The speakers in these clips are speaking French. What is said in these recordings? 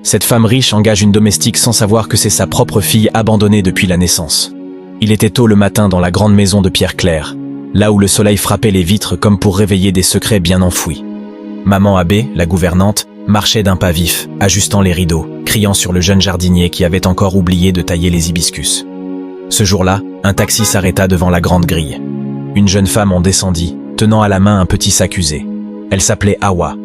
Cette femme riche engage une domestique sans savoir que c'est sa propre fille abandonnée depuis la naissance. Il était tôt le matin dans la grande maison de pierre claire, là où le soleil frappait les vitres comme pour réveiller des secrets bien enfouis. Maman Abbé, la gouvernante, marchait d'un pas vif, ajustant les rideaux, criant sur le jeune jardinier qui avait encore oublié de tailler les hibiscus. Ce jour-là, un taxi s'arrêta devant la grande grille. Une jeune femme en descendit, tenant à la main un petit sac usé. Elle s'appelait Hawa.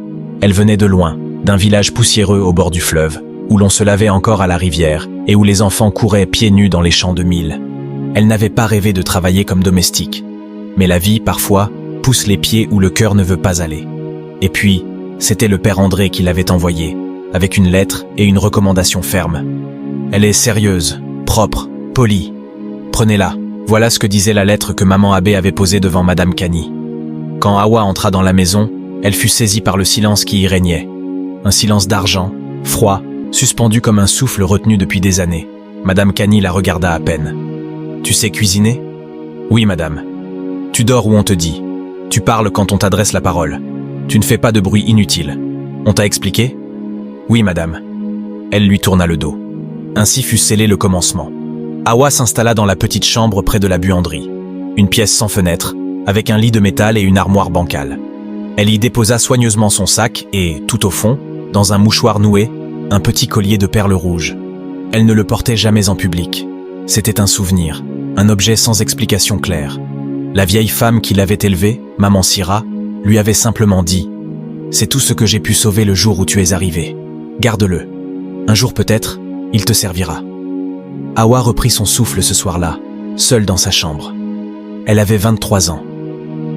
Elle venait de loin, d'un village poussiéreux au bord du fleuve, où l'on se lavait encore à la rivière et où les enfants couraient pieds nus dans les champs de mil. Elle n'avait pas rêvé de travailler comme domestique. Mais la vie, parfois, pousse les pieds où le cœur ne veut pas aller. Et puis, c'était le père André qui l'avait envoyée, avec une lettre et une recommandation ferme. Elle est sérieuse, propre, polie. Prenez-la. Voilà ce que disait la lettre que maman Abbé avait posée devant Madame Cany. Quand Hawa entra dans la maison, elle fut saisie par le silence qui y régnait. Un silence d'argent, froid, suspendu comme un souffle retenu depuis des années. Madame Cany la regarda à peine. « Tu sais cuisiner ?»« Oui, madame. »« Tu dors où on te dit. Tu parles quand on t'adresse la parole. Tu ne fais pas de bruit inutile. On t'a expliqué ?»« Oui, madame. » Elle lui tourna le dos. Ainsi fut scellé le commencement. Hawa s'installa dans la petite chambre près de la buanderie. Une pièce sans fenêtre, avec un lit de métal et une armoire bancale. Elle y déposa soigneusement son sac et, tout au fond, dans un mouchoir noué, un petit collier de perles rouges. Elle ne le portait jamais en public. C'était un souvenir, un objet sans explication claire. La vieille femme qui l'avait élevée, maman Syrah, lui avait simplement dit « C'est tout ce que j'ai pu sauver le jour où tu es arrivé. Garde-le. Un jour peut-être, il te servira. » Hawa reprit son souffle ce soir-là, seule dans sa chambre. Elle avait 23 ans.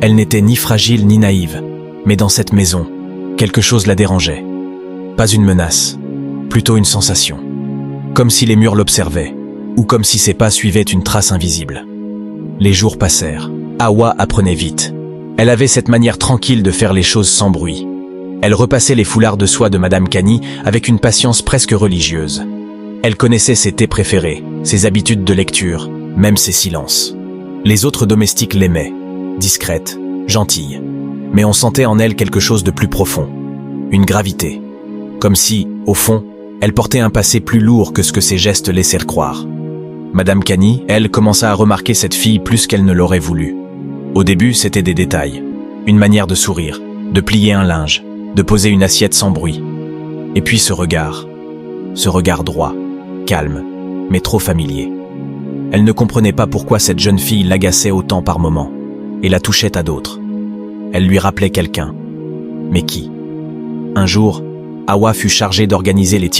Elle n'était ni fragile ni naïve, mais dans cette maison, quelque chose la dérangeait. Pas une menace, plutôt une sensation. Comme si les murs l'observaient, ou comme si ses pas suivaient une trace invisible. Les jours passèrent. Hawa apprenait vite. Elle avait cette manière tranquille de faire les choses sans bruit. Elle repassait les foulards de soie de Madame Cany avec une patience presque religieuse. Elle connaissait ses thés préférés, ses habitudes de lecture, même ses silences. Les autres domestiques l'aimaient, discrète, gentille. Mais on sentait en elle quelque chose de plus profond, une gravité. Comme si, au fond, elle portait un passé plus lourd que ce que ses gestes laissèrent croire. Madame Cany, elle, commença à remarquer cette fille plus qu'elle ne l'aurait voulu. Au début, c'était des détails. Une manière de sourire, de plier un linge, de poser une assiette sans bruit. Et puis ce regard droit, calme, mais trop familier. Elle ne comprenait pas pourquoi cette jeune fille l'agaçait autant par moments, et la touchait à d'autres. Elle lui rappelait quelqu'un. Mais qui? Un jour, Hawa fut chargée d'organiser les